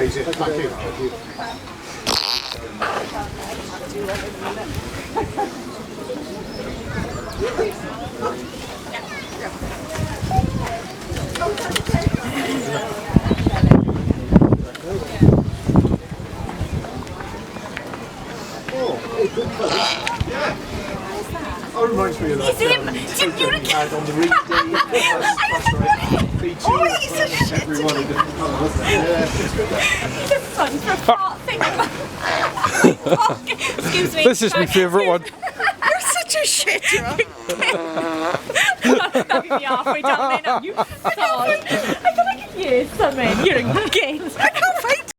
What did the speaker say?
Easy. Thank you. Oh, reminds me of that. You had on the reading. Oh, he's such a shit. Everyone in different colour, wasn't it? Yeah, it's good. He's a fun for a fart thing. Excuse me. This is my favourite one. You're such a shitter. That'll be me halfway down there now. You sod. I feel like, yeah, son, man, you're a git.